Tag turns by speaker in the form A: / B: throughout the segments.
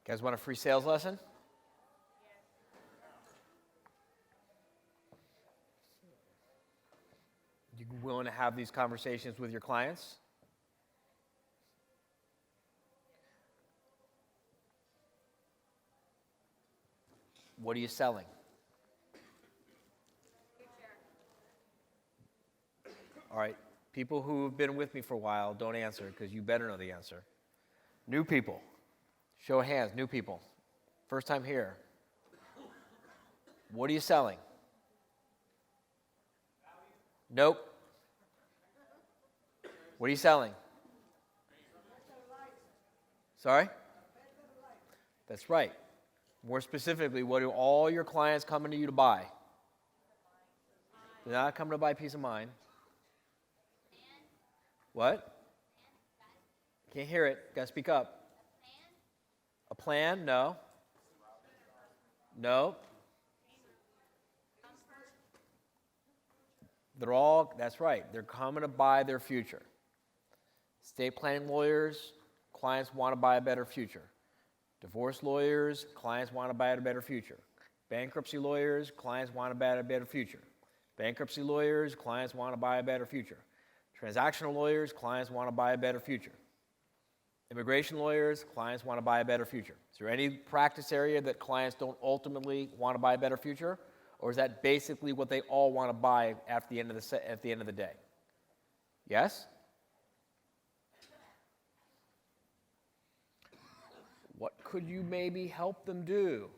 A: Guys want a free sales lesson? You willing to have these conversations with your clients? What are you selling? All right, people who have been with me for a while, don't answer because you better know the answer. New people, show of hands, new people. First time here. What are you selling? Nope. What are you selling? Sorry? That's right. More specifically, what do all your clients coming to you to buy? They're not coming to buy peace of mind. What? Can't hear it. Got to speak up. A plan? No. No. That's right. They're coming to buy their future. Estate planning lawyers, clients want to buy a better future. Divorce lawyers, clients want to buy a better future. Bankruptcy lawyers, clients want to buy a better future. Bankruptcy lawyers, clients want to buy a better future. Transactional lawyers, clients want to buy a better future. Immigration lawyers, clients want to buy a better future. Is there any practice area that clients don't ultimately want to buy a better future? Or is that basically what they all want to buy at the end of the day? Yes? What could you maybe help them do?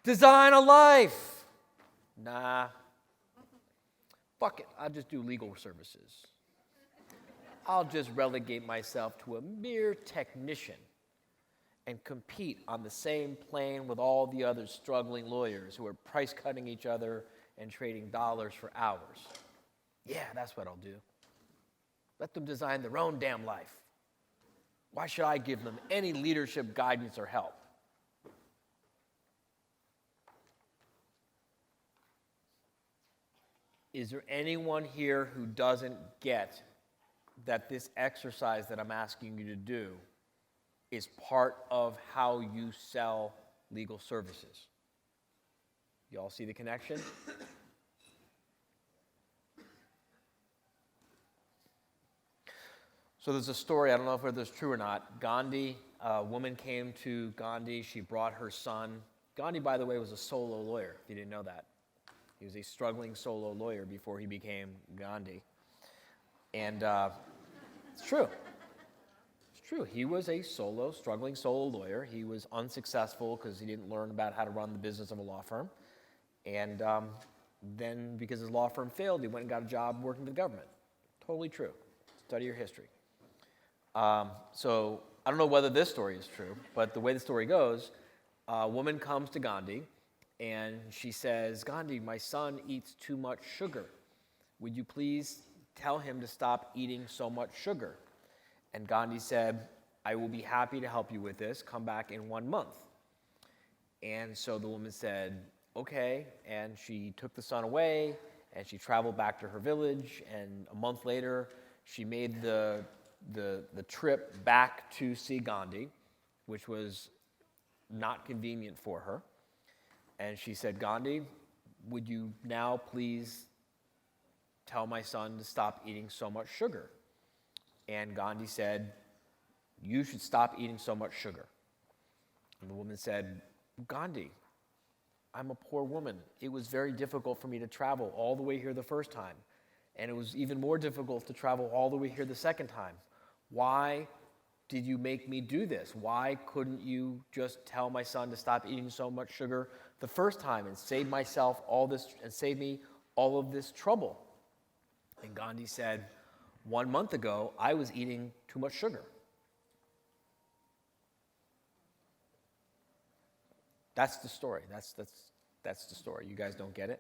A: Design a life. Nah. Fuck it, I'll just do legal services. I'll just relegate myself to a mere technician and compete on the same plane with all the other struggling lawyers who are price cutting each other and trading dollars for hours. Yeah, that's what I'll do. Let them design their own damn life. Why should I give them any leadership guidance or help? Is there anyone here who doesn't get that this exercise that I'm asking you to do is part of how you sell legal services? You all see the connection? So there's a story, I don't know if it's true or not. Gandhi, a woman came to Gandhi. She brought her son. Gandhi, by the way, was a solo lawyer, if you didn't know that. He was a struggling solo lawyer before he became Gandhi. And it's true. It's true. He was a struggling solo lawyer. He was unsuccessful because he didn't learn about how to run the business of a law firm. And then because his law firm failed, he went and got a job working for the government. Totally true. Study your history. So I don't know whether this story is true, but the way the story goes, a woman comes to Gandhi and she says, Gandhi, my son eats too much sugar. Would you please tell him to stop eating so much sugar? And Gandhi said, I will be happy to help you with this. Come back in 1 month. And so the woman said, okay. And she took the son away and she traveled back to her village. And a month later, she made the trip back to see Gandhi, which was not convenient for her. And she said, Gandhi, would you now please tell my son to stop eating so much sugar? And Gandhi said, you should stop eating so much sugar. And the woman said, Gandhi, I'm a poor woman. It was very difficult for me to travel all the way here the first time. And it was even more difficult to travel all the way here the second time. Why did you make me do this? Why couldn't you just tell my son to stop eating so much sugar the first time and save myself all this and save me all of this trouble? And Gandhi said, 1 month ago, I was eating too much sugar. That's the story. That's the story. You guys don't get it?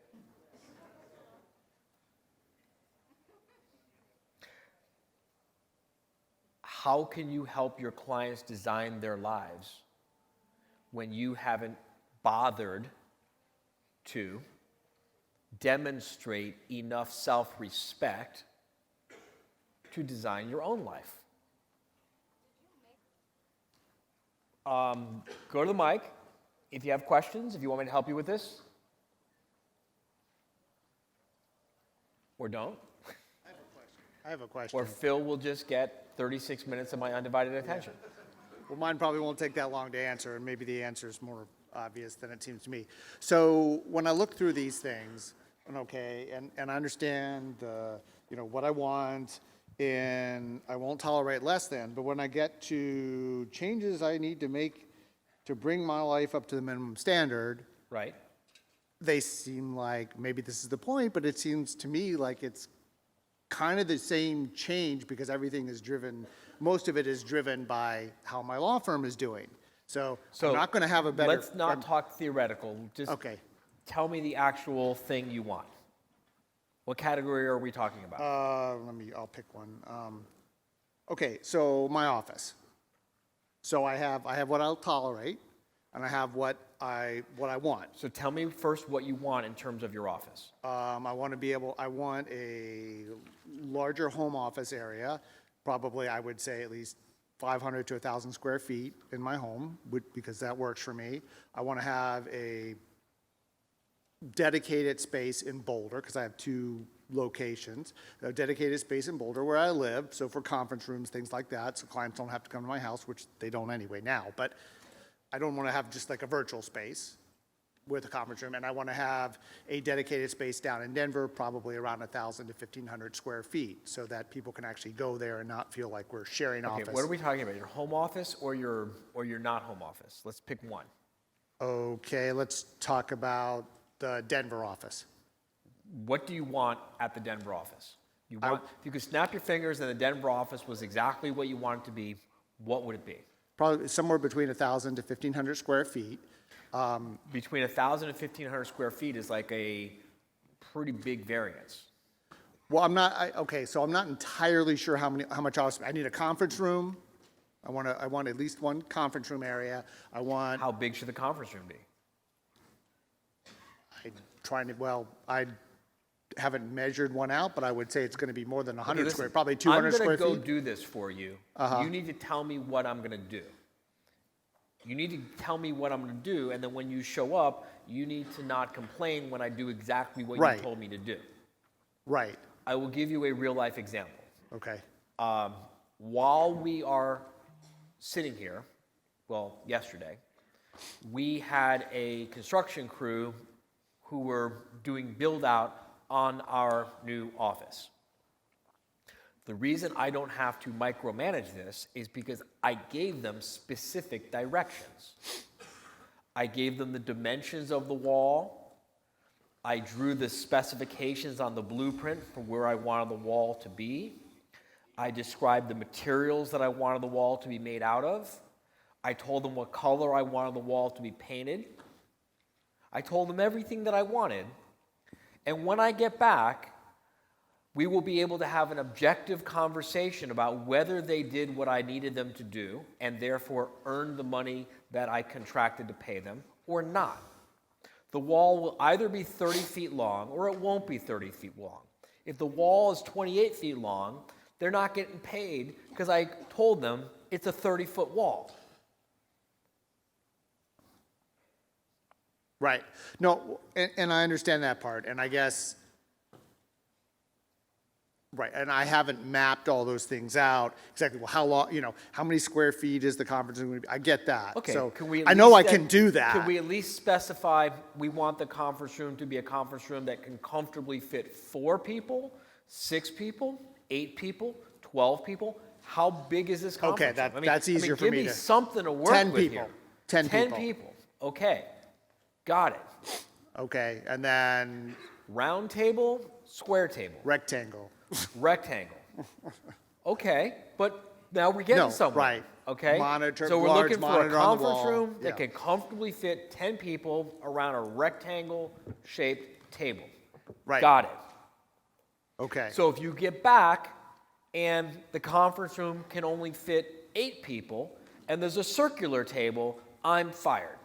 A: How can you help your clients design their lives when you haven't bothered to demonstrate enough self-respect to design your own life? Go to the mic. If you have questions, if you want me to help you with this. Or don't.
B: I have a question.
A: Or Phil will just get 36 minutes of my undivided attention.
B: Well, mine probably won't take that long to answer, and maybe the answer is more obvious than it seems to me. So when I look through these things, and I understand what I want, and I won't tolerate less than, but when I get to changes I need to make to bring my life up to the minimum standard,
A: Right.
B: they seem like, maybe this is the point, but it seems to me like it's kind of the same change because everything is driven, most of it is driven by how my law firm is doing. So I'm not going to have a better...
A: Let's not talk theoretical. Just
B: Okay.
A: tell me the actual thing you want. What category are we talking about?
B: I'll pick one. Okay, so my office. So I have what I'll tolerate, and I have what I want.
A: So tell me first what you want in terms of your office.
B: I want a larger home office area, probably I would say at least 500 to 1,000 square feet in my home, because that works for me. I want to have a dedicated space in Boulder, because I have 2 locations, a dedicated space in Boulder where I live, so for conference rooms, things like that, so clients don't have to come to my house, which they don't anyway now, but I don't want to have just like a virtual space with a conference room, and I want to have a dedicated space down in Denver, probably around 1,000 to 1,500 square feet, so that people can actually go there and not feel like we're sharing office.
A: Okay, what are we talking about? Your home office or your not home office? Let's pick one.
B: Okay, let's talk about the Denver office.
A: What do you want at the Denver office? If you could snap your fingers and the Denver office was exactly what you want it to be, what would it be?
B: Probably somewhere between 1,000 to 1,500 square feet.
A: Between 1,000 and 1,500 square feet is like a pretty big variance.
B: Well, I'm not entirely sure how much I need a conference room. I want at least one conference room area.
A: How big should the conference room be?
B: I haven't measured one out, but I would say it's going to be more than 100 square, probably 200 square feet.
A: I'm going to go do this for you. You need to tell me what I'm going to do. You need to tell me what I'm going to do, and then when you show up, you need to not complain when I do exactly what you told me to do.
B: Right.
A: I will give you a real-life example.
B: Okay.
A: While we are sitting here, yesterday, we had a construction crew who were doing build-out on our new office. The reason I don't have to micromanage this is because I gave them specific directions. I gave them the dimensions of the wall. I drew the specifications on the blueprint for where I wanted the wall to be. I described the materials that I wanted the wall to be made out of. I told them what color I wanted the wall to be painted. I told them everything that I wanted. And when I get back, we will be able to have an objective conversation about whether they did what I needed them to do and therefore earned the money that I contracted to pay them or not. The wall will either be 30 feet long or it won't be 30 feet long. If the wall is 28 feet long, they're not getting paid because I told them it's a 30-foot wall.
B: Right. No, and I understand that part, and I guess, right, and I haven't mapped all those things out exactly. Well, how long, how many square feet is the conference room? I get that.
A: Okay,
B: so
A: can we
B: I know I can do that.
A: Can we at least specify we want the conference room to be a conference room that can comfortably fit 4 people, 6 people, 8 people, 12 people? How big is this conference room?
B: That's easier for me to...
A: Give me something to work
B: 10
A: with
B: people.
A: here.
B: 10 people.
A: 10 people. Okay. Got it.
B: Okay, and then...
A: Round table, square table.
B: Rectangle.
A: Rectangle. Okay, but now we're getting somewhere.
B: Right.
A: Okay?
B: Monitor,
A: so we're
B: large
A: looking for a
B: monitor on the
A: conference
B: wall.
A: room
B: Yeah.
A: that can comfortably fit 10 people around a rectangle-shaped table.
B: Right.
A: Got it.
B: Okay.
A: So if you get back and the conference room can only fit 8 people and there's a circular table, I'm fired.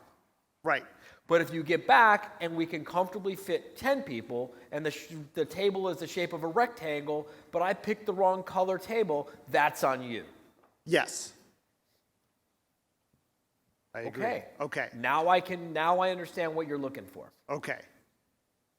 B: Right.
A: But if you get back and we can comfortably fit 10 people and the table is the shape of a rectangle, but I picked the wrong color table, that's on you.
B: Yes. I agree.
A: Okay.
B: Okay.
A: Now I understand what you're looking for.
B: Okay.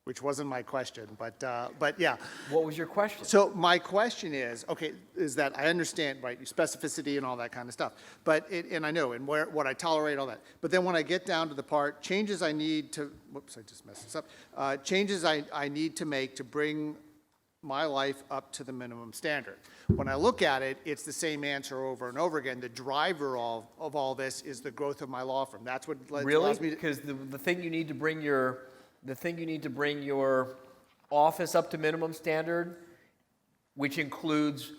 B: Which wasn't my question, but yeah.
A: What was your question?
B: So my question is, okay, is that I understand, right, specificity and all that kind of stuff, and I know, and what I tolerate, all that. But then when I get down to the part, changes I need to, whoops, I just messed this up. Changes I need to make to bring my life up to the minimum standard. When I look at it, it's the same answer over and over again. The driver of all this is the growth of my law firm. That's what
A: Really?
B: allows me to.
A: Because the thing you need to bring your office up to minimum standard, which includes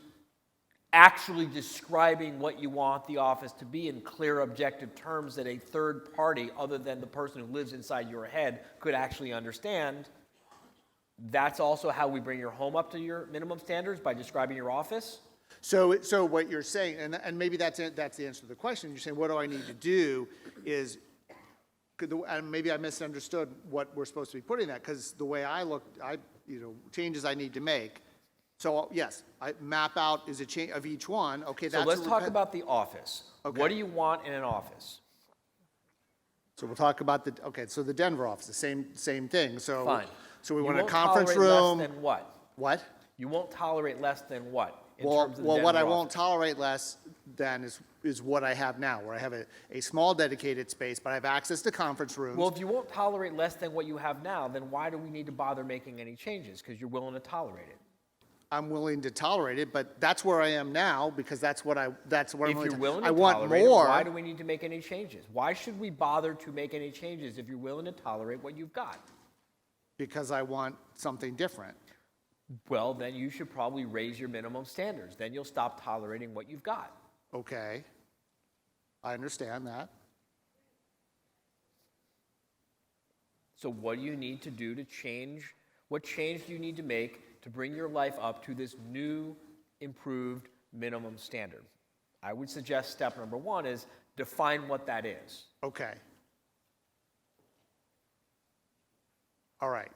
A: actually describing what you want the office to be in clear, objective terms that a third party, other than the person who lives inside your head, could actually understand. That's also how we bring your home up to your minimum standards, by describing your office.
B: So what you're saying, and maybe that's the answer to the question. You're saying, what do I need to do? And maybe I misunderstood what we're supposed to be putting that, because the way I look, changes I need to make. So yes, I map out is a change of each one. Okay,
A: So let's talk about the office.
B: Okay.
A: What do you want in an office?
B: So we'll talk about so the Denver office, the same thing. So
A: Fine.
B: So we
A: You
B: want a
A: won't
B: conference
A: tolerate
B: room.
A: less than what?
B: What?
A: You won't tolerate less than what? In
B: Well,
A: terms of the
B: what
A: Denver
B: I won't
A: office?
B: tolerate less than is what I have now, where I have a small dedicated space, but I have access to conference rooms.
A: Well, if you won't tolerate less than what you have now, then why do we need to bother making any changes? Because you're willing to tolerate it.
B: I'm willing to tolerate it, but that's where I am now, because that's what I'm
A: If
B: willing
A: you're
B: to.
A: willing to
B: I want
A: tolerate
B: more.
A: it, why do we need to make any changes? Why should we bother to make any changes if you're willing to tolerate what you've got?
B: Because I want something different.
A: Well, then you should probably raise your minimum standards. Then you'll stop tolerating what you've got.
B: Okay. I understand that.
A: So what do you need to do to change? What change do you need to make to bring your life up to this new, improved minimum standard? I would suggest step number one is define what that is.
B: Okay. All right.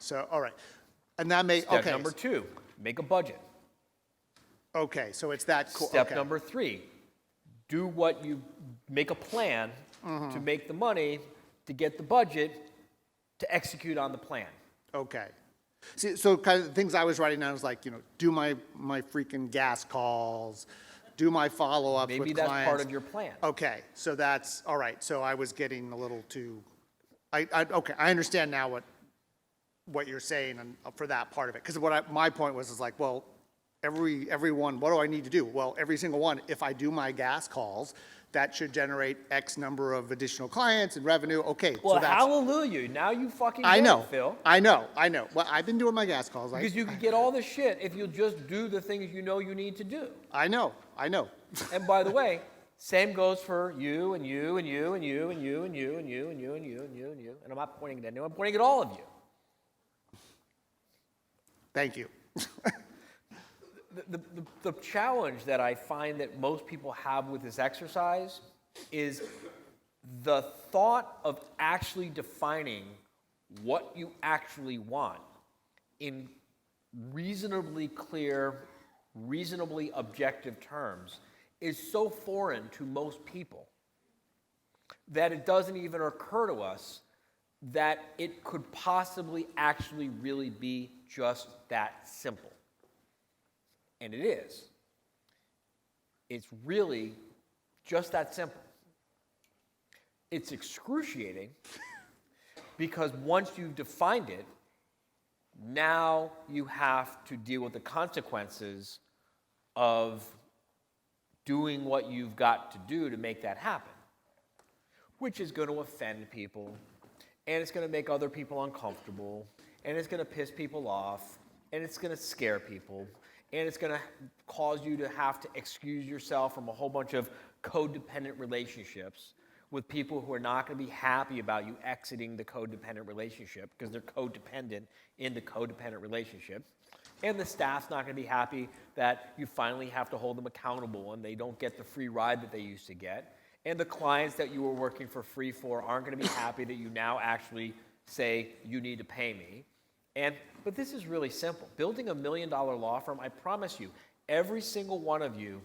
B: And that may,
A: Step
B: okay.
A: number two, make a budget.
B: Okay, so it's that.
A: Step
B: okay.
A: number three, make a plan to make the money, to get the budget, to execute on the plan.
B: Okay. See, so kind of the things I was writing down was like, do my freaking gas calls, do my follow-ups with
A: Maybe
B: clients.
A: that's part of your plan.
B: Okay, so that's, all right, so I was getting a little too, okay, I understand now what you're saying and for that part of it. Because my point was like, well, everyone, what do I need to do? Well, every single one, if I do my gas calls, that should generate X number of additional clients and revenue. Okay,
A: Well,
B: so that's.
A: hallelujah. Now you fucking get
B: I know,
A: it, Phil.
B: I know. Well, I've been doing my gas calls.
A: Because you can get all the shit if you'll just do the things you know you need to do.
B: I know.
A: And by the way, same goes for you and you and you and you and you and you and you and you and you and you and you. And I'm not pointing at anyone, I'm pointing at all of you.
B: Thank you.
A: The challenge that I find that most people have with this exercise is the thought of actually defining what you actually want in reasonably clear, reasonably objective terms is so foreign to most people that it doesn't even occur to us that it could possibly actually really be just that simple. And it is. It's really just that simple. It's excruciating because once you've defined it, now you have to deal with the consequences of doing what you've got to do to make that happen, which is going to offend people, and it's going to make other people uncomfortable, and it's going to piss people off, and it's going to scare people, and it's going to cause you to have to excuse yourself from a whole bunch of codependent relationships with people who are not going to be happy about you exiting the codependent relationship because they're codependent in the codependent relationship. And the staff's not going to be happy that you finally have to hold them accountable and they don't get the free ride that they used to get. And the clients that you were working for free for aren't going to be happy that you now actually say, you need to pay me. But this is really simple. Building $1 million law firm, I promise you, every single one of you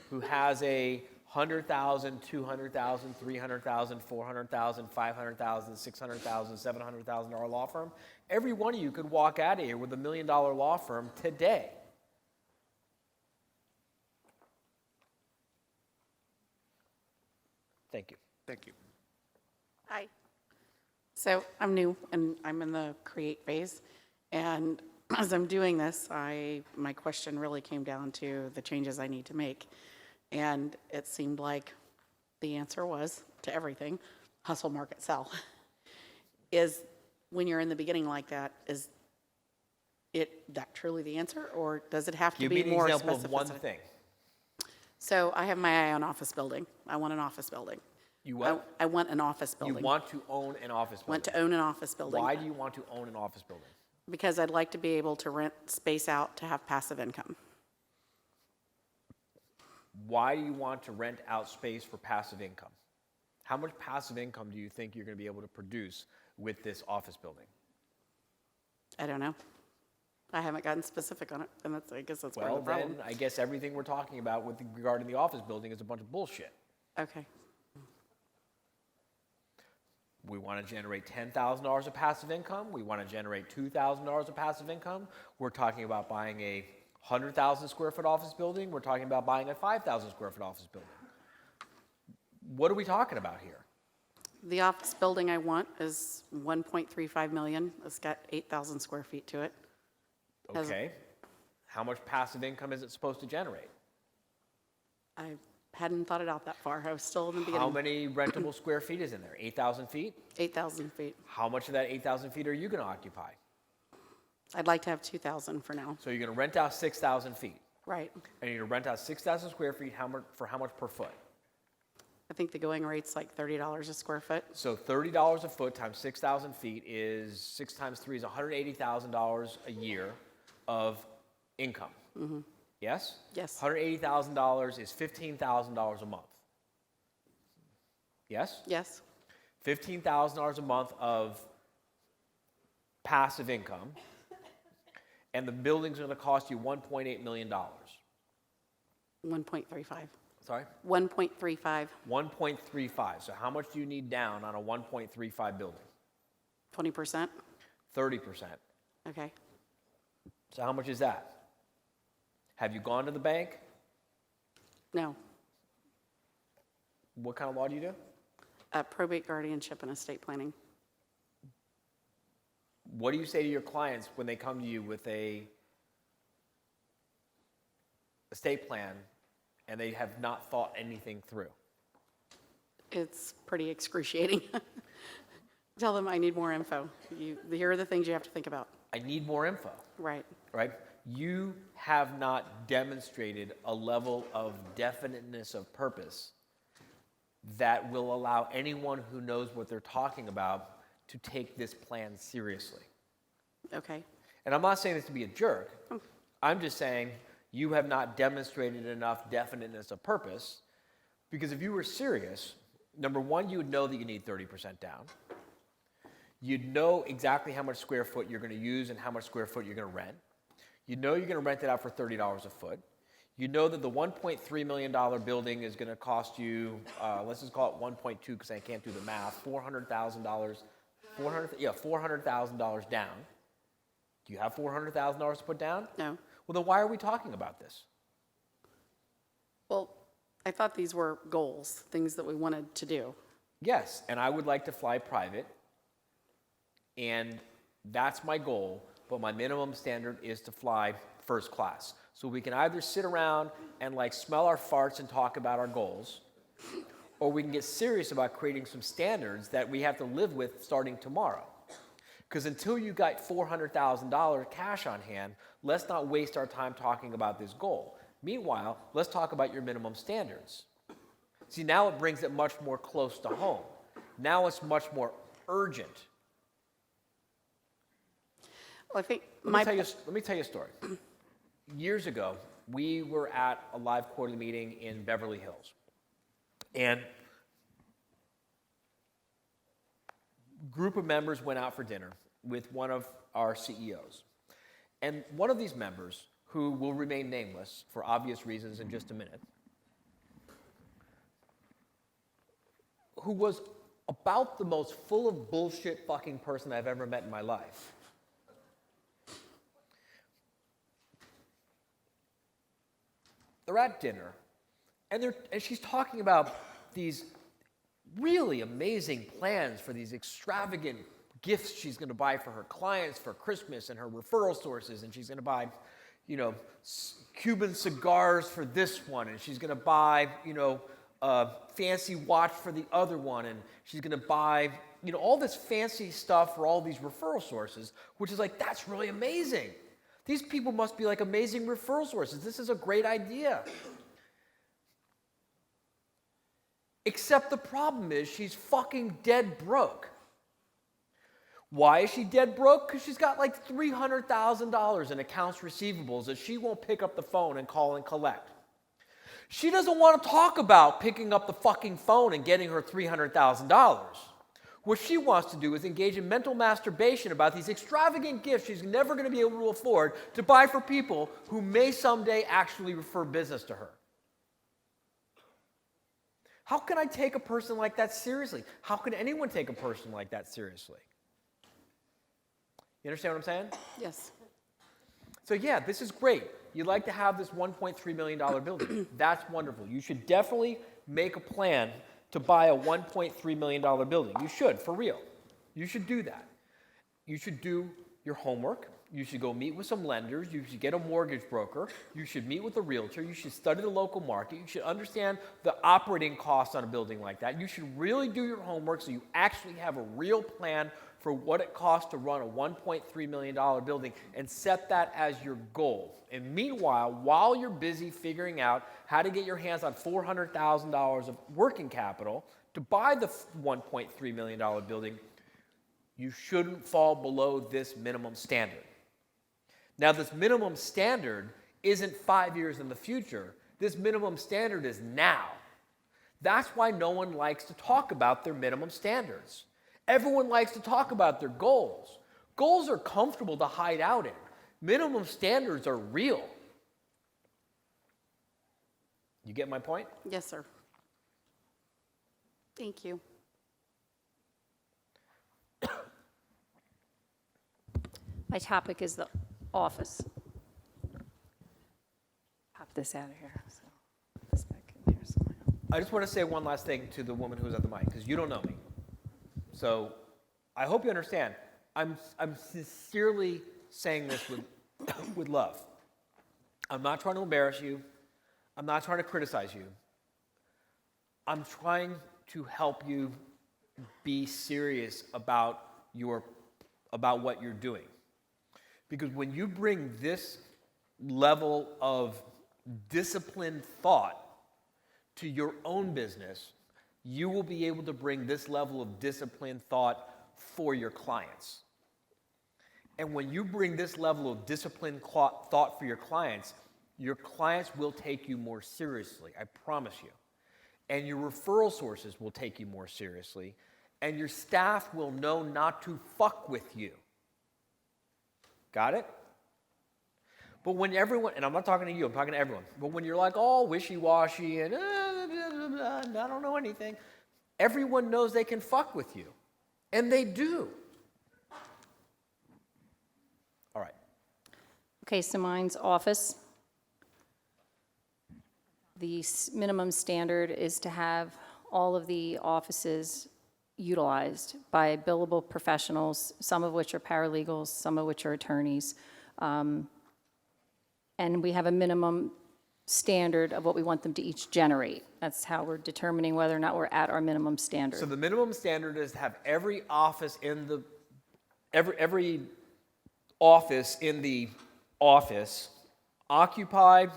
A: who has a $100,000, $200,000, $300,000, $400,000, $500,000, $600,000, $700,000 law firm, every one of you could walk out of here with $1 million law firm today. Thank you.
B: Thank you.
C: Hi. So I'm new and I'm in the create phase. And as I'm doing this, my question really came down to the changes I need to make. And it seemed like the answer was to everything, hustle, market, sell. Is when you're in the beginning like that, is it that truly the answer, or does it have to
A: Give
C: be
A: me
C: more
A: an example of one
C: specific?
A: thing.
C: So I have my eye on office building. I want an office building.
A: You what?
C: I want an office
A: You
C: building.
A: want to own an office building.
C: Want to own an office building.
A: Why do you want to own an office building?
C: Because I'd like to be able to rent space out to have passive income.
A: Why do you want to rent out space for passive income? How much passive income do you think you're going to be able to produce with this office building?
C: I don't know. I haven't gotten specific on it, and I guess that's part
A: Well,
C: of the problem.
A: then I guess everything we're talking about with regarding the office building is a bunch of bullshit.
C: Okay.
A: We want to generate $10,000 of passive income. We want to generate $2,000 of passive income. We're talking about buying a 100,000 square foot office building. We're talking about buying a 5,000 square foot office building. What are we talking about here?
C: The office building I want is 1.35 million. It's got 8,000 square feet to it. Has-
A: Okay. How much passive income is it supposed to generate?
C: I hadn't thought it out that far. I was still in the
A: How
C: beginning.
A: many rentable square feet is in there? 8,000 feet?
C: 8,000 feet.
A: How much of that 8,000 feet are you going to occupy?
C: I'd like to have 2,000 for now.
A: So you're going to rent out 6,000 feet.
C: Right.
A: And you're going to rent out 6,000 square feet for how much per foot?
C: I think the going rate's like $30 a square foot.
A: So $30 a foot times 6,000 feet is 6 times 3 is $180,000 a year of income. Yes?
C: Yes.
A: $180,000 is $15,000 a month. Yes?
C: Yes.
A: $15,000 a month of passive income, and the building's going to cost you $1.8 million.
C: 1.35.
A: Sorry?
C: 1.35.
A: 1.35. So how much do you need down on a 1.35 building?
C: 20%.
A: 30%.
C: Okay.
A: So how much is that? Have you gone to the bank?
C: No.
A: What kind of law do you do?
C: Probate, guardianship, and estate planning.
A: What do you say to your clients when they come to you with a estate plan and they have not thought anything through?
C: It's pretty excruciating. Tell them I need more info. Here are the things you have to think about.
A: I need more info,
C: Right.
A: right? You have not demonstrated a level of definiteness of purpose that will allow anyone who knows what they're talking about to take this plan seriously.
C: Okay.
A: And I'm not saying this to be a jerk. I'm just saying you have not demonstrated enough definiteness of purpose, because if you were serious, number one, you would know that you need 30% down. You'd know exactly how much square foot you're going to use and how much square foot you're going to rent. You know you're going to rent it out for $30 a foot. You know that the $1.3 million building is going to cost you, let's just call it 1.2 because I can't do the math, $400,000 down. Do you have $400,000 to put down?
C: No.
A: Well, then why are we talking about this?
C: Well, I thought these were goals, things that we wanted to do.
A: Yes, and I would like to fly private, and that's my goal, but my minimum standard is to fly first class. So we can either sit around and like smell our farts and talk about our goals, or we can get serious about creating some standards that we have to live with starting tomorrow. Because until you got $400,000 cash on hand, let's not waste our time talking about this goal. Meanwhile, let's talk about your minimum standards. See, now it brings it much more close to home. Now it's much more urgent.
C: Well, I think
A: Let me tell you a story. Years ago, we were at a live quarterly meeting in Beverly Hills. And a group of members went out for dinner with one of our CEOs. And one of these members, who will remain nameless for obvious reasons in just a minute, who was about the most full of bullshit fucking person I've ever met in my life. They're at dinner, and she's talking about these really amazing plans for these extravagant gifts she's going to buy for her clients for Christmas and her referral sources, and she's going to buy, Cuban cigars for this one, and she's going to buy, a fancy watch for the other one, and she's going to buy, all this fancy stuff for all these referral sources, which is like, that's really amazing. These people must be like amazing referral sources. This is a great idea. Except the problem is she's fucking dead broke. Why is she dead broke? Because she's got like $300,000 in accounts receivables that she won't pick up the phone and call and collect. She doesn't want to talk about picking up the fucking phone and getting her $300,000. What she wants to do is engage in mental masturbation about these extravagant gifts she's never going to be able to afford to buy for people who may someday actually refer business to her. How can I take a person like that seriously? How can anyone take a person like that seriously? You understand what I'm saying?
C: Yes.
A: So yeah, this is great. You'd like to have this $1.3 million building. That's wonderful. You should definitely make a plan to buy a $1.3 million building. You should, for real. You should do that. You should do your homework. You should go meet with some lenders. You should get a mortgage broker. You should meet with a realtor. You should study the local market. You should understand the operating costs on a building like that. You should really do your homework so you actually have a real plan for what it costs to run a $1.3 million building and set that as your goal. And meanwhile, while you're busy figuring out how to get your hands on $400,000 of working capital to buy the $1.3 million building, you shouldn't fall below this minimum standard. Now, this minimum standard isn't 5 years in the future. This minimum standard is now. That's why no one likes to talk about their minimum standards. Everyone likes to talk about their goals. Goals are comfortable to hide out in. Minimum standards are real. You get my point?
C: Yes, sir. Thank you.
D: My topic is the office. Pop this out of here. So put this back in there somewhere.
A: I just want to say one last thing to the woman who's at the mic, because you don't know me. So I hope you understand. I'm sincerely saying this with love. I'm not trying to embarrass you. I'm not trying to criticize you. I'm trying to help you be serious about what you're doing. Because when you bring this level of disciplined thought to your own business, you will be able to bring this level of disciplined thought for your clients. And when you bring this level of disciplined thought for your clients will take you more seriously, I promise you. And your referral sources will take you more seriously, and your staff will know not to fuck with you. Got it? But when everyone, and I'm not talking to you, I'm talking to everyone, but when you're like all wishy-washy and I don't know anything, everyone knows they can fuck with you. And they do. All right.
D: Okay, so mine's office. The minimum standard is to have all of the offices utilized by billable professionals, some of which are paralegals, some of which are attorneys. And we have a minimum standard of what we want them to each generate. That's how we're determining whether or not we're at our minimum standard.
A: So the minimum standard is to have every office in the every office in the office occupied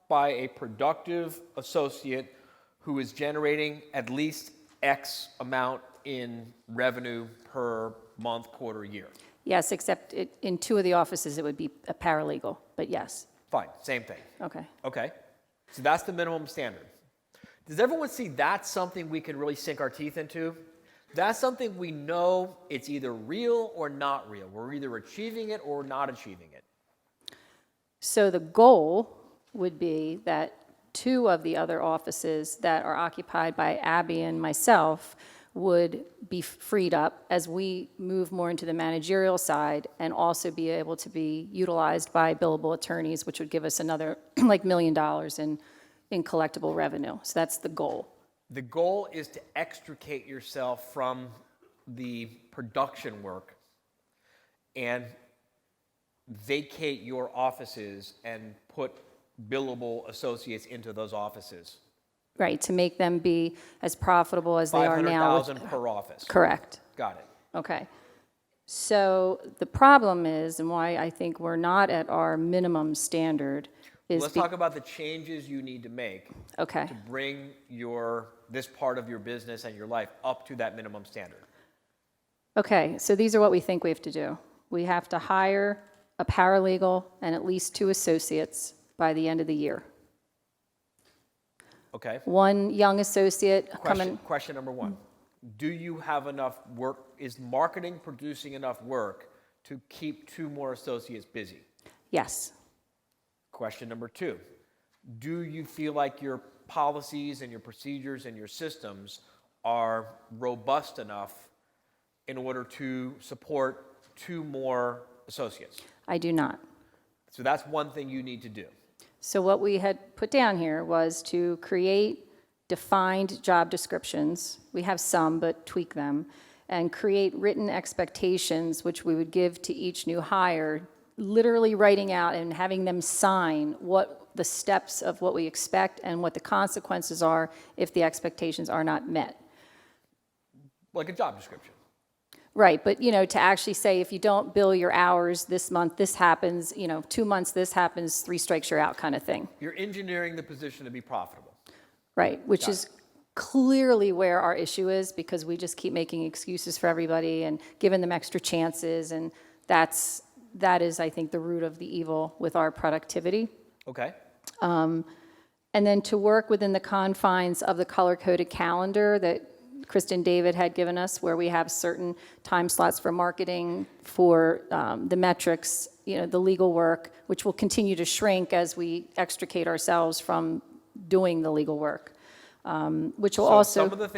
A: by a productive associate who is generating at least X amount in revenue per month, quarter, year.
D: Yes, except in two of the offices, it would be a paralegal, but yes.
A: Fine, same thing.
D: Okay.
A: Okay, so that's the minimum standard. Does everyone see that's something we can really sink our teeth into? That's something we know it's either real or not real. We're either achieving it or not achieving it.
D: So the goal would be that 2 of the other offices that are occupied by Abby and myself would be freed up as we move more into the managerial side and also be able to be utilized by billable attorneys, which would give us another like $1 million in collectible revenue. So that's the goal.
A: The goal is to extricate yourself from the production work and vacate your offices and put billable associates into those offices.
D: Right, to make them be as profitable as they are now.
A: 500,000 per office.
D: Correct.
A: Got it.
D: Okay. So the problem is, and why I think we're not at our minimum standard is.
A: Let's talk about the changes you need to make
D: Okay.
A: to bring this part of your business and your life up to that minimum standard.
D: Okay, so these are what we think we have to do. We have to hire a paralegal and at least 2 associates by the end of the year.
A: Okay.
D: 1 young associate coming.
A: Question number 1. Do you have enough work? Is marketing producing enough work to keep 2 more associates busy?
D: Yes.
A: Question number 2. Do you feel like your policies and your procedures and your systems are robust enough in order to support 2 more associates?
D: I do not.
A: So that's one thing you need to do.
D: So what we had put down here was to create defined job descriptions. We have some, but tweak them. And create written expectations, which we would give to each new hire, literally writing out and having them sign what the steps of what we expect and what the consequences are if the expectations are not met.
A: Like a job description.
D: Right, but to actually say if you don't bill your hours this month, this happens, 2 months, this happens, 3 strikes, you're out kind of thing.
A: You're engineering the position to be profitable.
D: Right, which is clearly where our issue is because we just keep making excuses for everybody and giving them extra chances, and that is, I think, the root of the evil with our productivity.
A: Okay.
D: And then to work within the confines of the color-coded calendar that Kristen David had given us, where we have certain time slots for marketing, for the metrics, the legal work, which will continue to shrink as we extricate ourselves from doing the legal work, which will also.
A: Some of the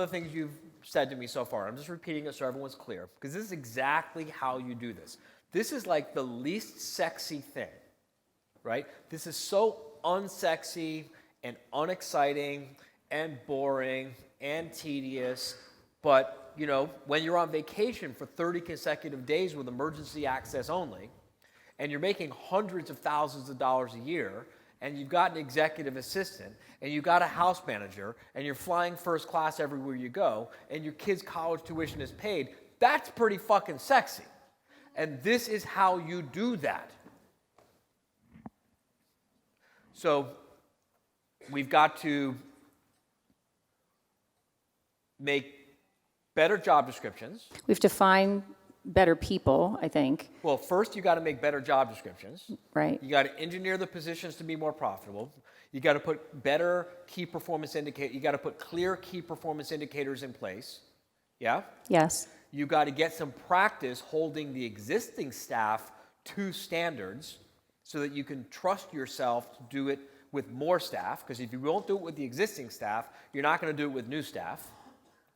A: things you've said to me so far, I'm just repeating it so everyone's clear, because this is exactly how you do this. This is like the least sexy thing, right? This is so unsexy and unexciting and boring and tedious, but when you're on vacation for 30 consecutive days with emergency access only, and you're making hundreds of thousands of dollars a year, and you've got an executive assistant, and you've got a house manager, and you're flying first class everywhere you go, and your kid's college tuition is paid, that's pretty fucking sexy. And this is how you do that. So we've got to make better job descriptions.
D: We have to find better people, I think.
A: Well, first you got to make better job descriptions.
D: Right.
A: You got to engineer the positions to be more profitable. You got to put better key performance indicators. You got to put clear key performance indicators in place. Yeah?
D: Yes.
A: You got to get some practice holding the existing staff to standards so that you can trust yourself to do it with more staff, because if you won't do it with the existing staff, you're not going to do it with new staff,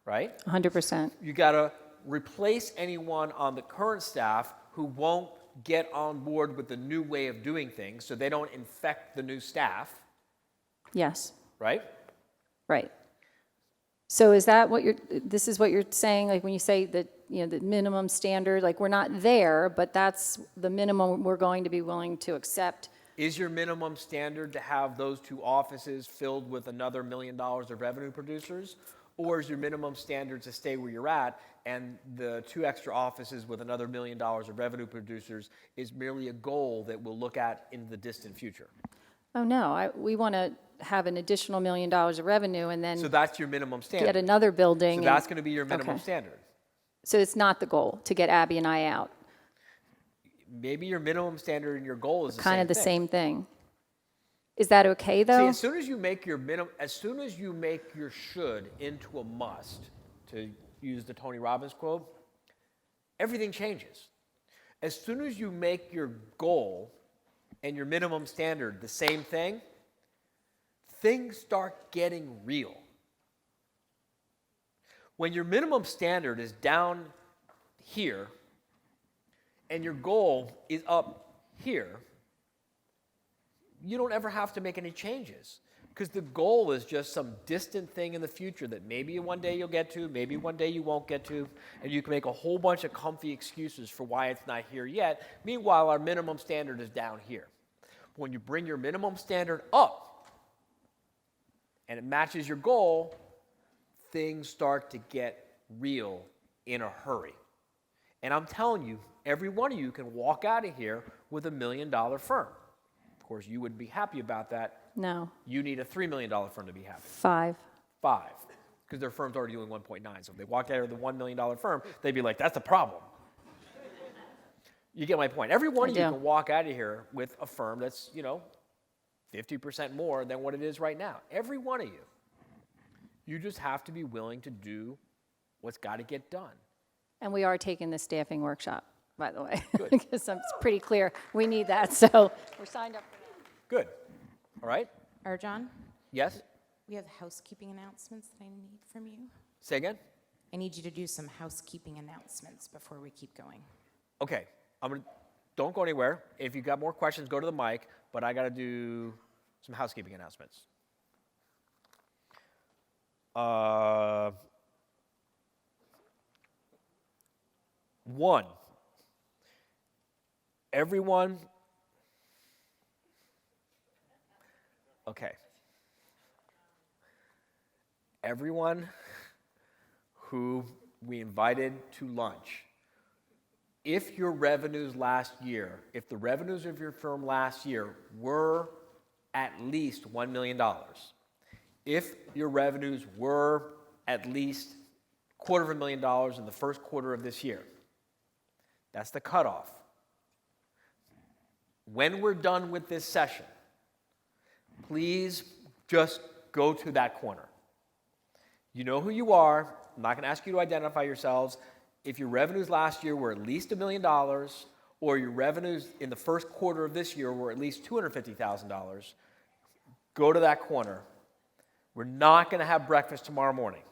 A: right?
D: 100%.
A: You got to replace anyone on the current staff who won't get on board with the new way of doing things so they don't infect the new staff,
D: Yes.
A: right?
D: Right. So is that what this is what you're saying, like when you say that, the minimum standard, like we're not there, but that's the minimum we're going to be willing to accept?
A: Is your minimum standard to have those 2 offices filled with another $1 million of revenue producers? Or is your minimum standard to stay where you're at and the 2 extra offices with another $1 million of revenue producers is merely a goal that we'll look at in the distant future?
D: Oh, no, we want to have an additional $1 million of revenue and then
A: So that's your minimum standard.
D: get another building.
A: So that's going to be your minimum
D: Okay.
A: standard.
D: So it's not the goal to get Abby and I out.
A: Maybe your minimum standard and your goal is
D: Kind of the
A: thing.
D: same thing. Is that okay, though?
A: See, as soon as you make your should into a must, to use the Tony Robbins quote, everything changes. As soon as you make your goal and your minimum standard the same thing, things start getting real. When your minimum standard is down here and your goal is up here, you don't ever have to make any changes because the goal is just some distant thing in the future that maybe one day you'll get to, maybe one day you won't get to, and you can make a whole bunch of comfy excuses for why it's not here yet. Meanwhile, our minimum standard is down here. When you bring your minimum standard up and it matches your goal, things start to get real in a hurry. And I'm telling you, every one of you can walk out of here with $1 million firm. Of course, you would be happy about that.
D: No,
A: You need a $3 million firm to be happy.
D: 5.
A: 5, because their firm's already doing 1.9. So if they walked out of the $1 million firm, they'd be like, that's a problem. You get my point. Every one
D: I
A: of you
D: do.
A: can walk out of here with a firm that's, 50% more than what it is right now. Every one of you. You just have to be willing to do what's got to get done.
D: And we are taking the staffing workshop, by the way,
A: Good.
D: because it's pretty clear we need that. So we're signed up for that.
A: Good. All right?
E: RJon,
A: Yes?
E: we have housekeeping announcements that I need from you.
A: Say again?
E: I need you to do some housekeeping announcements before we keep going.
A: Okay. Don't go anywhere. If you got more questions, go to the mic, but I got to do some housekeeping announcements. One, everyone, okay. Everyone who we invited to lunch, if your revenues last year, if the revenues of your firm last year were at least $1 million, if your revenues were at least $250,000 in the first quarter of this year, that's the cutoff. When we're done with this session, please just go to that corner. You know who you are. I'm not going to ask you to identify yourselves. If your revenues last year were at least $1 million, or your revenues in the first quarter of this year were at least $250,000, go to that corner. We're not going to have breakfast tomorrow morning.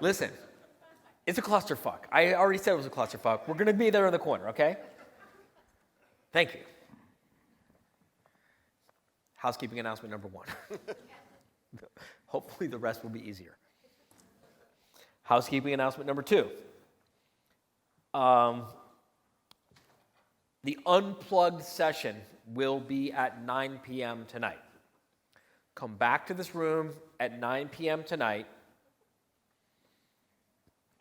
A: Listen, it's a clusterfuck. I already said it was a clusterfuck. We're going to be there in the corner, okay? Thank you. Housekeeping announcement number 1. Hopefully the rest will be easier. Housekeeping announcement number 2. The unplugged session will be at 9 p.m. tonight. Come back to this room at 9 p.m. tonight.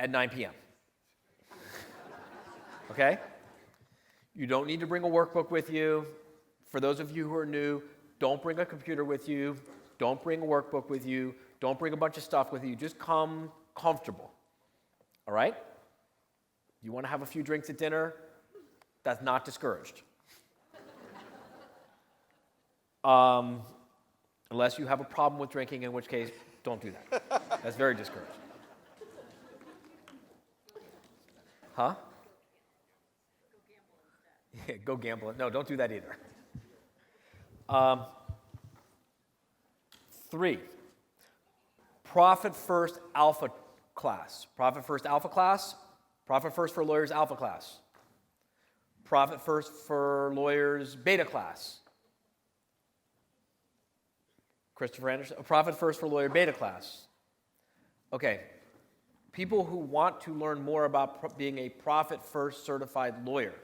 A: At 9 p.m. Okay? You don't need to bring a workbook with you. For those of you who are new, don't bring a computer with you. Don't bring a workbook with you. Don't bring a bunch of stuff with you. Just come comfortable. All right? You want to have a few drinks at dinner? That's not discouraged. Unless you have a problem with drinking, in which case, don't do that. That's very discouraged. Huh? Yeah, go gamble. No, don't do that either. 3, Profit First Alpha class. Profit First Alpha class. Profit First for Lawyers Alpha class. Profit First for Lawyers Beta class. Christopher Anderson. Profit First for Lawyer Beta class. Okay. People who want to learn more about being a Profit First certified lawyer.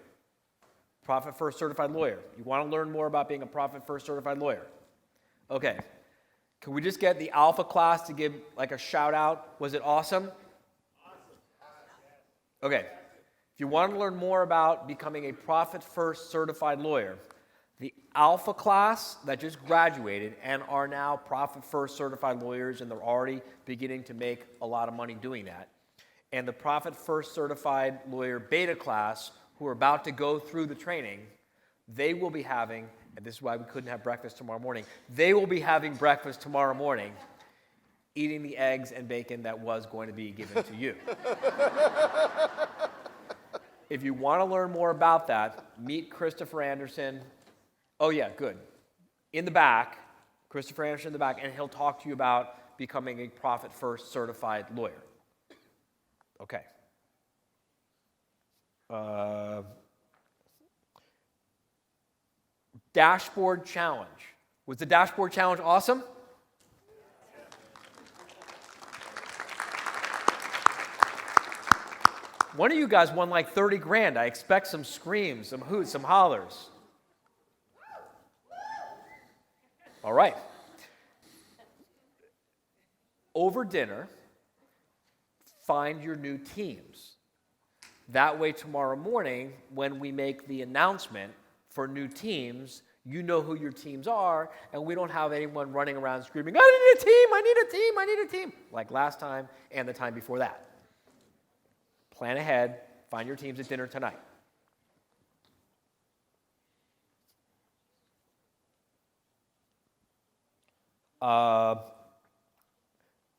A: Profit First certified lawyer. You want to learn more about being a Profit First certified lawyer. Okay. Can we just get the Alpha class to give like a shout out? Was it awesome? Okay. If you want to learn more about becoming a Profit First certified lawyer, the Alpha class that just graduated and are now Profit First certified lawyers, and they're already beginning to make a lot of money doing that, and the Profit First certified lawyer beta class who are about to go through the training, they will be having, and this is why we couldn't have breakfast tomorrow morning, they will be having breakfast tomorrow morning eating the eggs and bacon that was going to be given to you. If you want to learn more about that, meet Christopher Anderson. Oh yeah, good. In the back, Christopher Anderson in the back, and he'll talk to you about becoming a Profit First certified lawyer. Okay. Dashboard challenge. Was the dashboard challenge awesome? One of you guys won like 30 grand. I expect some screams, some hoots, some hollers. All right. Over dinner, find your new teams. That way tomorrow morning, when we make the announcement for new teams, you know who your teams are, and we don't have anyone running around screaming, I need a team, I need a team, I need a team, like last time and the time before that. Plan ahead, find your teams at dinner tonight.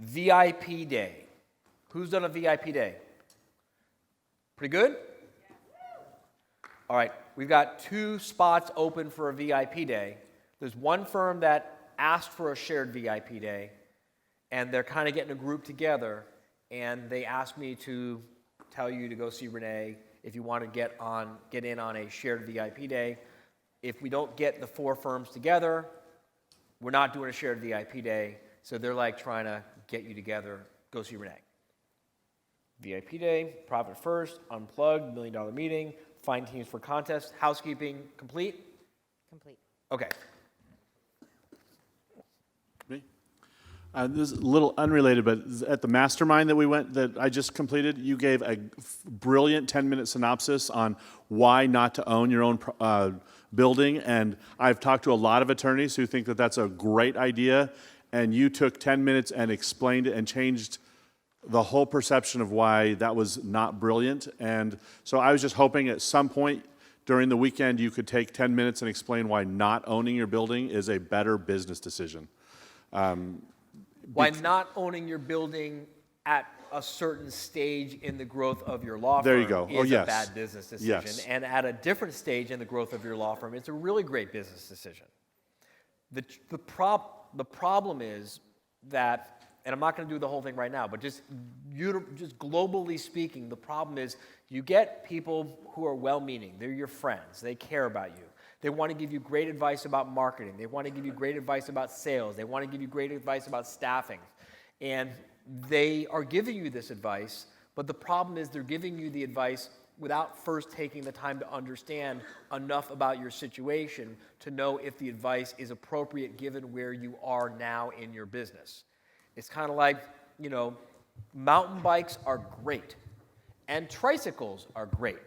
A: VIP day. Who's done a VIP day? Pretty good? All right, we've got 2 spots open for a VIP day. There's one firm that asked for a shared VIP day, and they're kind of getting a group together, and they asked me to tell you to go see Renee if you want to get in on a shared VIP day. If we don't get the 4 firms together, we're not doing a shared VIP day, so they're like trying to get you together, go see Renee. VIP day, Profit First, Unplugged, $1 Million Meeting, find teams for contest, housekeeping, complete?
E: Complete.
A: Okay.
F: Me? This is a little unrelated, but at the mastermind that I just completed, you gave a brilliant 10-minute synopsis on why not to own your own building, and I've talked to a lot of attorneys who think that that's a great idea, and you took 10 minutes and explained it and changed the whole perception of why that was not brilliant. And so I was just hoping at some point during the weekend you could take 10 minutes and explain why not owning your building is a better business decision.
A: Why not owning your building at a certain stage in the growth of your law firm
F: There you go.
A: is
F: yes.
A: a bad business decision.
F: Yes.
A: And at a different stage in the growth of your law firm, it's a really great business decision. The problem is that, and I'm not going to do the whole thing right now, but just globally speaking, the problem is you get people who are well-meaning. They're your friends. They care about you. They want to give you great advice about marketing. They want to give you great advice about sales. They want to give you great advice about staffing. And they are giving you this advice, but the problem is they're giving you the advice without first taking the time to understand enough about your situation to know if the advice is appropriate given where you are now in your business. It's kind of like, mountain bikes are great, and tricycles are great.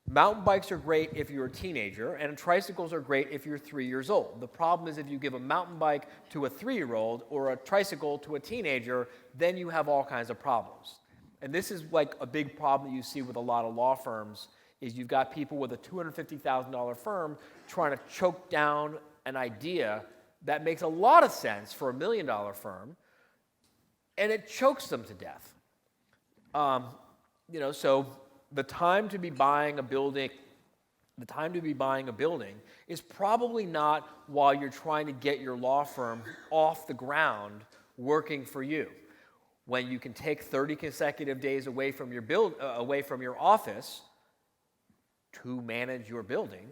A: Mountain bikes are great if you're a teenager, and tricycles are great if you're 3 years old. The problem is if you give a mountain bike to a 3-year-old or a tricycle to a teenager, then you have all kinds of problems. And this is like a big problem that you see with a lot of law firms, is you've got people with a $250,000 firm trying to choke down an idea that makes a lot of sense for a $1 million firm, and it chokes them to death. So the time to be buying a building is probably not while you're trying to get your law firm off the ground working for you. When you can take 30 consecutive days away from your office to manage your building,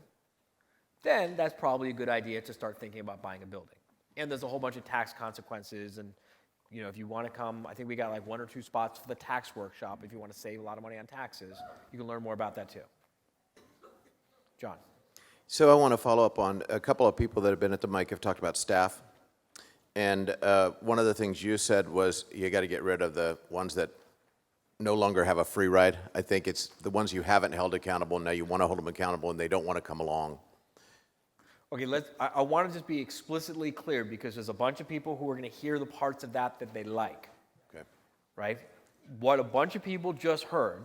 A: then that's probably a good idea to start thinking about buying a building. And there's a whole bunch of tax consequences, and if you want to come, I think we got like 1 or 2 spots for the tax workshop. If you want to save a lot of money on taxes, you can learn more about that too. John.
G: So I want to follow up on a couple of people that have been at the mic have talked about staff. And one of the things you said was you got to get rid of the ones that no longer have a free ride. I think it's the ones you haven't held accountable. Now you want to hold them accountable and they don't want to come along.
A: Okay, I want to just be explicitly clear because there's a bunch of people who are going to hear the parts of that they like.
G: Okay.
A: Right? What a bunch of people just heard,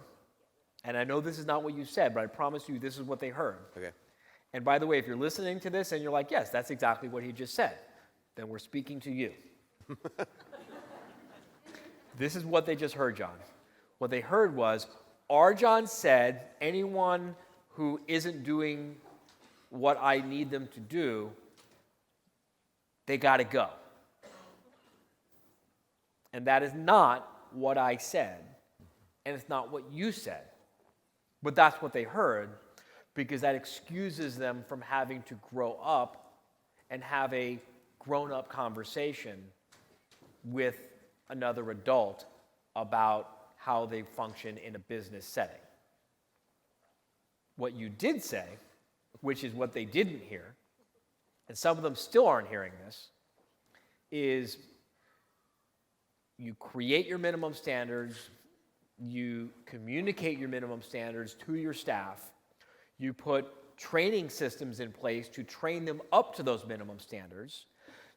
A: and I know this is not what you said, but I promise you this is what they heard.
G: Okay.
A: And by the way, if you're listening to this and you're like, yes, that's exactly what he just said, then we're speaking to you. This is what they just heard, John. What they heard was, RJon said anyone who isn't doing what I need them to do, they got to go. And that is not what I said, and it's not what you said. But that's what they heard, because that excuses them from having to grow up and have a grown-up conversation with another adult about how they function in a business setting. What you did say, which is what they didn't hear, and some of them still aren't hearing this, is you create your minimum standards, you communicate your minimum standards to your staff, you put training systems in place to train them up to those minimum standards,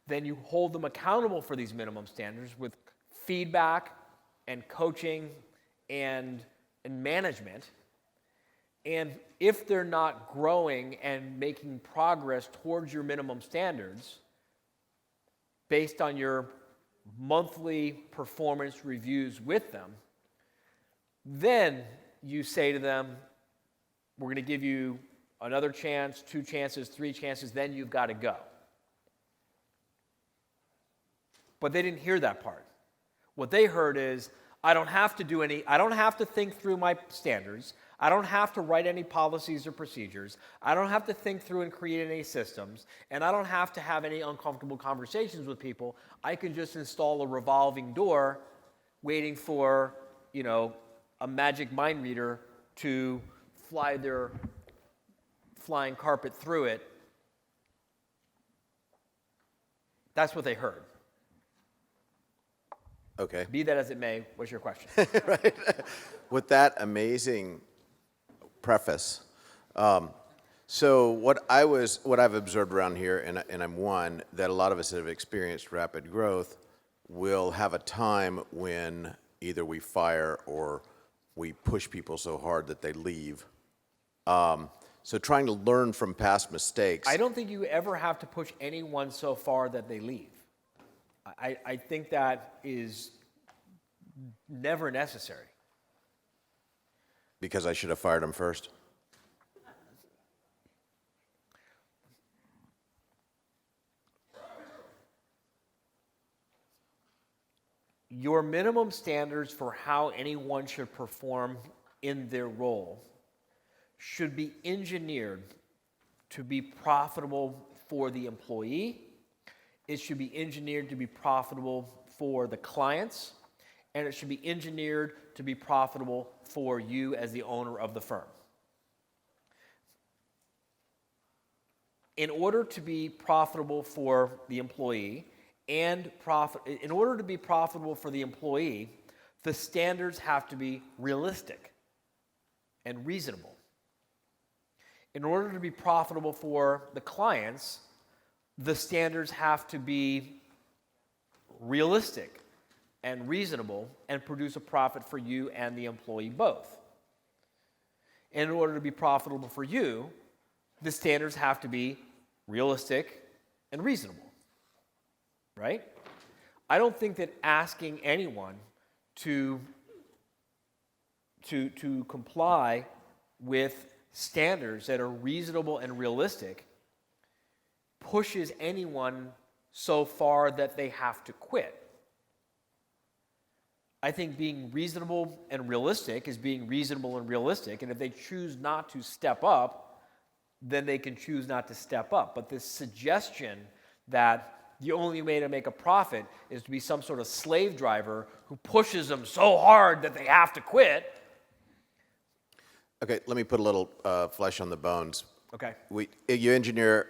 A: then you hold them accountable for these minimum standards with feedback and coaching and management. And if they're not growing and making progress towards your minimum standards, based on your monthly performance reviews with them, then you say to them, we're going to give you another chance, 2 chances, 3 chances, then you've got to go. But they didn't hear that part. What they heard is, I don't have to think through my standards. I don't have to write any policies or procedures. I don't have to think through and create any systems. And I don't have to have any uncomfortable conversations with people. I can just install a revolving door waiting for, a magic mind reader to fly their flying carpet through it. That's what they heard.
G: Okay.
A: Be that as it may, what's your question?
G: Right. With that amazing preface, so what I've observed around here, and I'm one, that a lot of us that have experienced rapid growth will have a time when either we fire or we push people so hard that they leave. So trying to learn from past mistakes.
A: I don't think you ever have to push anyone so far that they leave. I think that is never necessary.
G: Because I should have fired him first.
A: Your minimum standards for how anyone should perform in their role should be engineered to be profitable for the employee. It should be engineered to be profitable for the clients, and it should be engineered to be profitable for you as the owner of the firm. In order to be profitable for the employee in order to be profitable for the employee, the standards have to be realistic and reasonable. In order to be profitable for the clients, the standards have to be realistic and reasonable and produce a profit for you and the employee both. In order to be profitable for you, the standards have to be realistic and reasonable, right? I don't think that asking anyone to comply with standards that are reasonable and realistic pushes anyone so far that they have to quit. I think being reasonable and realistic is being reasonable and realistic, and if they choose not to step up, then they can choose not to step up. But this suggestion that the only way to make a profit is to be some sort of slave driver who pushes them so hard that they have to quit.
G: Okay, let me put a little flesh on the bones.
A: Okay.
G: You engineer,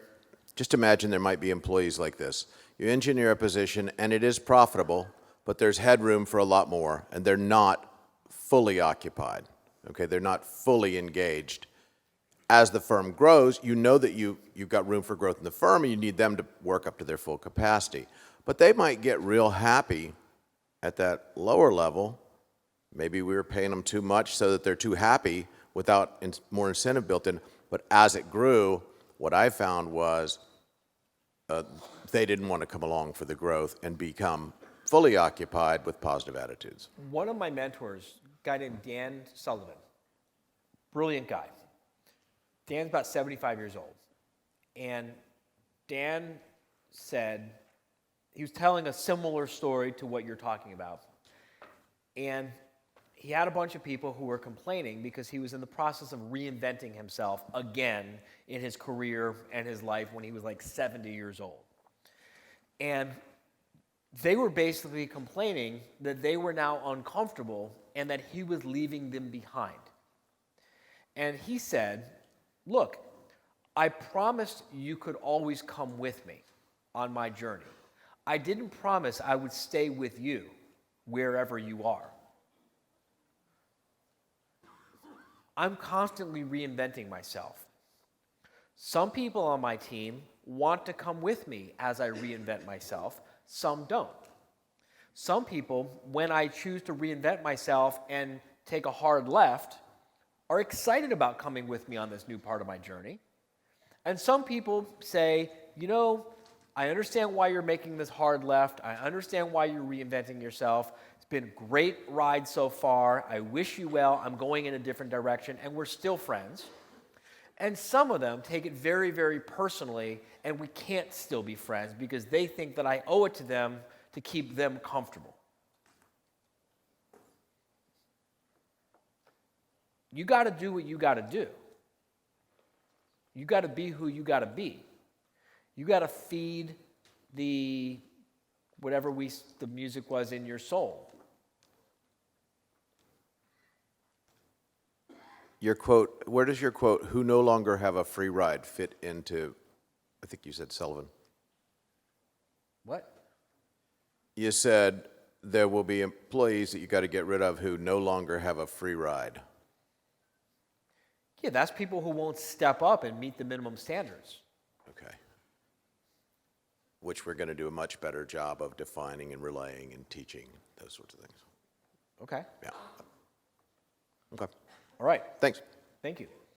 G: just imagine there might be employees like this. You engineer a position and it is profitable, but there's headroom for a lot more, and they're not fully occupied. Okay, they're not fully engaged. As the firm grows, you know that you've got room for growth in the firm, and you need them to work up to their full capacity. But they might get real happy at that lower level. Maybe we were paying them too much so that they're too happy without more incentive built in. But as it grew, what I found was they didn't want to come along for the growth and become fully occupied with positive attitudes.
A: One of my mentors, a guy named Dan Sullivan, brilliant guy. Dan's about 75 years old. And Dan said, he was telling a similar story to what you're talking about. And he had a bunch of people who were complaining because he was in the process of reinventing himself again in his career and his life when he was like 70 years old. And they were basically complaining that they were now uncomfortable and that he was leaving them behind. And he said, look, I promised you could always come with me on my journey. I didn't promise I would stay with you wherever you are. I'm constantly reinventing myself. Some people on my team want to come with me as I reinvent myself. Some don't. Some people, when I choose to reinvent myself and take a hard left, are excited about coming with me on this new part of my journey. And some people say, you know, I understand why you're making this hard left. I understand why you're reinventing yourself. It's been a great ride so far. I wish you well. I'm going in a different direction, and we're still friends. And some of them take it very, very personally, and we can't still be friends because they think that I owe it to them to keep them comfortable. You got to do what you got to do. You got to be who you got to be. You got to feed the whatever the music was in your soul.
G: Your quote, where does your quote, who no longer have a free ride, fit into, I think you said Sullivan.
A: What?
G: You said there will be employees that you got to get rid of who no longer have a free ride.
A: Yeah, that's people who won't step up and meet the minimum standards.
G: Okay. Which we're going to do a much better job of defining and relaying and teaching, those sorts of things.
A: Okay.
G: Yeah. Okay.
A: All right.
G: Thanks.
A: Thank you.